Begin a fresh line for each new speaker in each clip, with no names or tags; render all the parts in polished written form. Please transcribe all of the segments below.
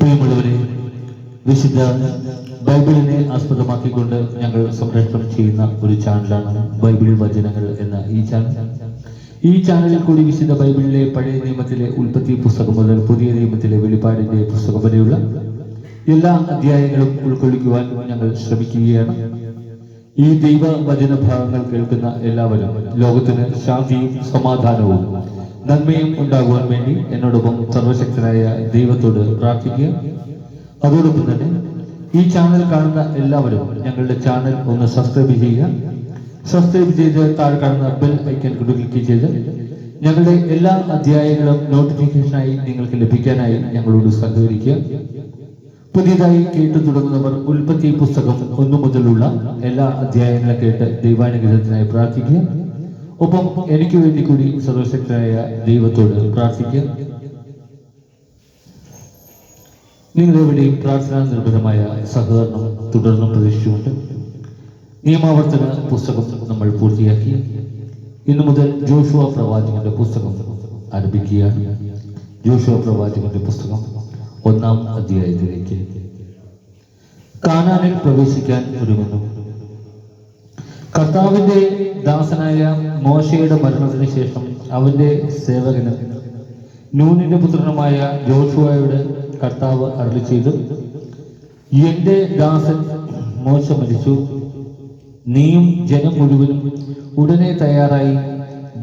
പ്രിയമുള്ളവരെ, വിശുദ്ധ ബൈബിളിനെ ആസ്പദമാക്കിക്കൊണ്ട് ഞങ്ങൾ സംപ്രേഷണം ചെയ്യുന്ന ഒരു ചാനലാണ് ബൈബിൾ വചനങ്ങൾ എന്ന ഈ ചാനലിൽ കൂടി വിശുദ്ധ ബൈബിളിലെ പഴയ നിയമത്തിലെ ഉൽപ്പത്തി പുസ്തകം മുതൽ പുതിയ നിയമത്തിലെ വെളിപ്പാടിന്റെ പുസ്തകം വരെയുള്ള എല്ലാ അധ്യായങ്ങളും ഉൾക്കൊള്ളിക്കുവാൻ ഞങ്ങൾ ശ്രമിക്കുകയാണ്. ഈ ദൈവ വചന ഭാഗങ്ങൾ കേൾക്കുന്ന എല്ലാവരും ലോകത്തിന് ശാന്തിയും സമാധാനവും നന്മയും ഉണ്ടാകുവാൻ വേണ്ടി എന്നോടൊപ്പം സർവശക്തനായ ദൈവത്തോട് പ്രാർത്ഥിക്കുക. അതോടൊപ്പം തന്നെ ഈ ചാനൽ കാണുന്ന എല്ലാവരും ഞങ്ങളുടെ ചാനൽ ഒന്ന് സബ്സ്ക്രൈബ് ചെയ്യുക. സബ്സ്ക്രൈബ് ചെയ്ത് താഴെ കാണുന്ന ബെൽ ഐക്കൺ ക്ലിക്ക് ചെയ്ത് ഞങ്ങളുടെ എല്ലാ അധ്യായങ്ങളും നോട്ടിഫിക്കേഷനായി നിങ്ങൾക്ക് ലഭിക്കാനായി ഞങ്ങളോട് സഹകരിക്കുക. പുതിയതായി കേട്ടു തുടങ്ങുന്നവർ ഉൽപ്പത്തി പുസ്തകം 1 മുതലുള്ള എല്ലാ അധ്യായങ്ങളും കേട്ട് ദൈവാനുഗ്രഹത്തിനായി പ്രാർത്ഥിക്കുക. ഒപ്പം എനിക്ക് വേണ്ടി കൂടി സർവശക്തനായ ദൈവത്തോട് പ്രാർത്ഥിക്കുക. നിങ്ങളെവിടെയും പ്രാർത്ഥനാ നിർഭരമായ സഹകരണം തുടർന്നും പ്രതീക്ഷിച്ചുകൊണ്ട് നിയമാവർത്തന പുസ്തകം നമ്മൾ പൂർത്തിയാക്കി. ഇന്നു മുതൽ ജോഷുവ പ്രവാചകന്റെ പുസ്തകം ആരംഭിക്കുകയാണ്. ജോഷുവ പ്രവാചകന്റെ പുസ്തകം 1-ാം അധ്യായത്തിലേക്ക്. കാനാനിൽ പ്രവേശിക്കാൻ ഒരുങ്ങുന്നു. കർത്താവിന്റെ ദാസനായ മോശയുടെ മരണത്തിന് ശേഷം അവന്റെ സേവകന് നൂനിന്റെ പുത്രനുമായ ജോഷുവയോട് കർത്താവ് അരുളി ചെയ്തു, എന്റെ ദാസൻ മോശ മരിച്ചു. നീയും ജനം മുഴുവനും ഉടനെ തയ്യാറായി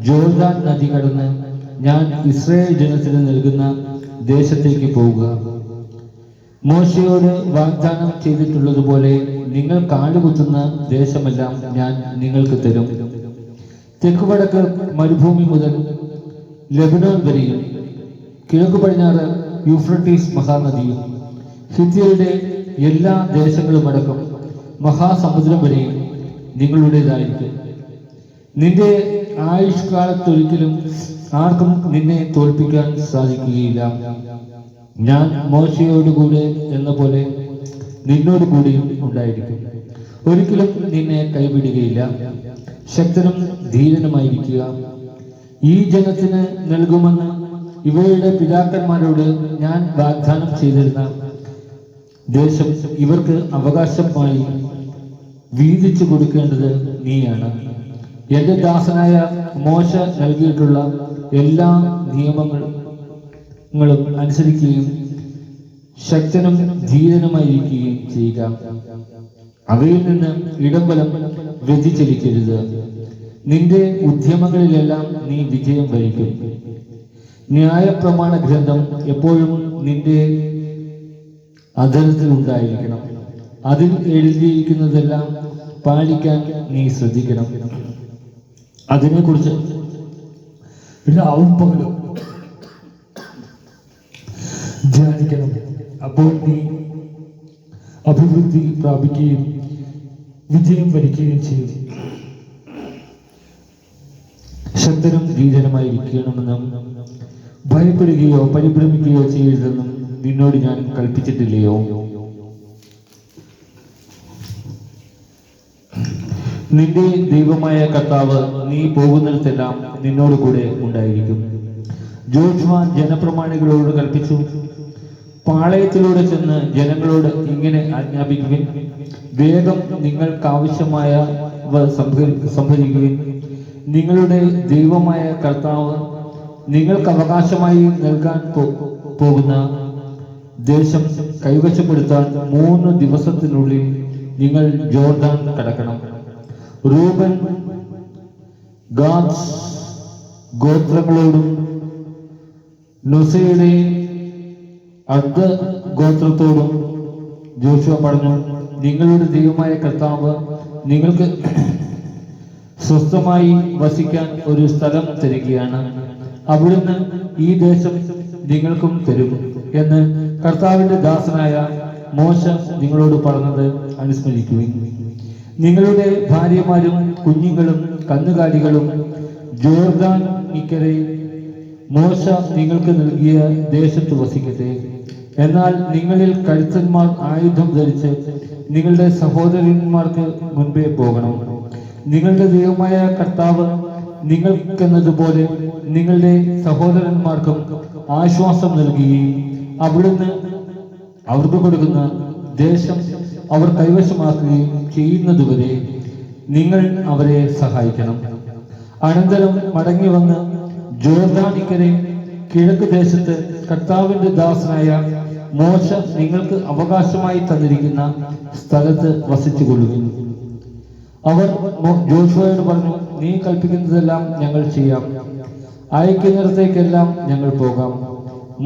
ജോർദാൻ നദി കടന്ന് ഞാൻ ഇസ്രായേൽ ജനത്തിന് നൽകുന്ന ദേശത്തേക്ക് പോവുക. മോശയോട് വാഗ്ദാനം ചെയ്തിട്ടുള്ളതുപോലെ നിങ്ങൾ കാലുകുത്തുന്ന ദേശമെല്ലാം ഞാൻ നിങ്ങൾക്ക് തരും. തെക്കുവടക്ക് മരുഭൂമി മുതൽ ലെബനോൻ വരെയും കിഴക്കു പടിഞ്ഞാറ് യൂഫ്രട്ടീസ് മഹാനദിയും ഹിത്യരുടെ എല്ലാ ദേശങ്ങളുമടക്കം മഹാസമുദ്രം വരെയും നിങ്ങളുടേതായിരിക്കും. നിന്റെ ആയുഷ്കാലത്തൊരിക്കലും ആർക്കും നിന്നെ തോൽപ്പിക്കാൻ സാധിക്കുകയില്ല. ഞാൻ മോശയോടുകൂടെ എന്ന പോലെ നിന്നോട് കൂടിയും ഉണ്ടായിരിക്കും. ഒരിക്കലും നിന്നെ കൈവിടുകയില്ല. ശക്തനും ധീരനുമായിരിക്കുക. ഈ ജനത്തിന് നൽകുമെന്ന് ഇവരുടെ പിതാക്കന്മാരോട് ഞാൻ വാഗ്ദാനം ചെയ്തിരുന്ന ദേശം ഇവർക്ക് അവകാശമായി വീതിച്ചു കൊടുക്കേണ്ടത് നീയാണ്. എന്റെ ദാസനായ മോശ നൽകിയിട്ടുള്ള എല്ലാ നിയമങ്ങളും അനുസരിക്കുകയും ശക്തനും ധീരനുമായിരിക്കുകയും ചെയ്യുക. അവയിൽ നിന്ന് ഇടംബലം വ്യതിചലിക്കരുത്. നിന്റെ ഉദ്യമങ്ങളിലെല്ലാം നീ വിജയം വരിക്കും. ന്യായപ്രമാണ ഗ്രന്ഥം എപ്പോഴും നിന്റെ അധരത്തിൽ ഉണ്ടായിരിക്കണം. അതിൽ എഴുതിയിരിക്കുന്നതെല്ലാം പാലിക്കാൻ നീ ശ്രദ്ധിക്കണം. അതിനെക്കുറിച്ച് രാവും പകലും ധ്യാനിക്കണം. അപ്പോൾ നീ അഭിവൃദ്ധി പ്രാപിക്കുകയും വിജയം വരിക്കുകയും ചെയ്യും. ശക്തനും ധീരനുമായിരിക്കണമെന്നും ഭയപ്പെടുകയോ പരിഭ്രമിക്കുകയോ ചെയ്യരുതെന്നും നിന്നോട് ഞാൻ കൽപ്പിച്ചിട്ടില്ലയോ? നിന്റെ ദൈവമായ കർത്താവ് നീ പോകുന്നിടത്തെല്ലാം നിന്നോട് കൂടെ ഉണ്ടായിരിക്കും. ജോഷുവ ജനപ്രമാണികളോട് കൽപ്പിച്ചു, പാളയത്തിലൂടെ ചെന്ന് ജനങ്ങളോട് ഇങ്ങനെ ആജ്ഞാപിക്കുവിൻ, വേഗം നിങ്ങൾക്കാവശ്യമായവ സംഭരിക്കുവിൻ. നിങ്ങളുടെ ദൈവമായ കർത്താവ് നിങ്ങൾക്ക് അവകാശമായി നൽകാൻ പോകുന്ന ദേശം കൈവശപ്പെടുത്താൻ 3 ദിവസത്തിനുള്ളിൽ നിങ്ങൾ ജോർദാൻ കടക്കണം. റൂബൻ, ഗാദ് ഗോത്രങ്ങളോടും നുസയുടെ അർദ്ധ ഗോത്രത്തോടും ജോഷുവ പറഞ്ഞു, നിങ്ങളുടെ ദൈവമായ കർത്താവ് നിങ്ങൾക്ക് സ്വസ്ഥമായി വസിക്കാൻ ഒരു സ്ഥലം തരികയാണ്. അവിടുന്ന് ഈ ദേശം നിങ്ങൾക്കും തരും എന്ന് കർത്താവിന്റെ ദാസനായ മോശ നിങ്ങളോട് പറഞ്ഞത് അനുസ്മരിക്കുവിൻ. നിങ്ങളുടെ ഭാര്യമാരും കുഞ്ഞുങ്ങളും കന്നുകാലികളും ജോർദാൻ ഇക്കരെ മോശ നിങ്ങൾക്ക് നൽകിയ ദേശത്ത് വസിക്കട്ടെ. എന്നാൽ നിങ്ങളിൽ കരുത്തന്മാർ ആയുധം ധരിച്ച് നിങ്ങളുടെ സഹോദരന്മാർക്ക് മുൻപേ പോകണം. നിങ്ങളുടെ ദൈവമായ കർത്താവ് നിങ്ങൾക്കെന്നതുപോലെ നിങ്ങളുടെ സഹോദരന്മാർക്കും ആശ്വാസം നൽകുകയും അവിടുന്ന് അവർക്ക് കൊടുക്കുന്ന ദേശം അവർ കൈവശമാക്കുകയും ചെയ്യുന്നതുവരെ നിങ്ങൾ അവരെ സഹായിക്കണം. അനന്തരം മടങ്ങി വന്ന് ജോർദാനിക്കരെ കിഴക്ക് ദേശത്ത് കർത്താവിന്റെ ദാസനായ മോശ നിങ്ങൾക്ക് അവകാശമായി തന്നിരിക്കുന്ന സ്ഥലത്ത് വസിച്ചുകൊള്ളുവിൻ. അവർ ജോഷുവയോട് പറഞ്ഞു, നീ കൽപ്പിക്കുന്നതെല്ലാം ഞങ്ങൾ ചെയ്യാം, അയക്കുന്നിടത്തേക്കെല്ലാം ഞങ്ങൾ പോകാം.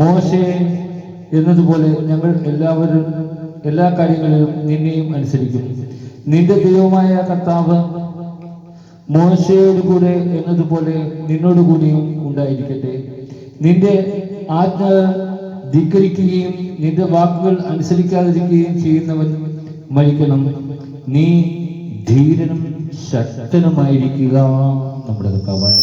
മോശയെ എന്നതുപോലെ ഞങ്ങൾ എല്ലാ കാര്യങ്ങളിലും നിന്നെയും അനുസരിക്കും. നിന്റെ ദൈവമായ കർത്താവ് മോശയോടുകൂടെ എന്നതുപോലെ നിന്നോടുകൂടിയും ഉണ്ടായിരിക്കട്ടെ. നിന്റെ ആജ്ഞ ധിക്കരിക്കുകയും നിന്റെ വാക്കുകൾ അനുസരിക്കാതിരിക്കുകയും ചെയ്യുന്നവൻ മരിക്കണം. നീ ധീരനും ശക്തനുമായിരിക്കുക. നമ്മുടെ കർത്താവായ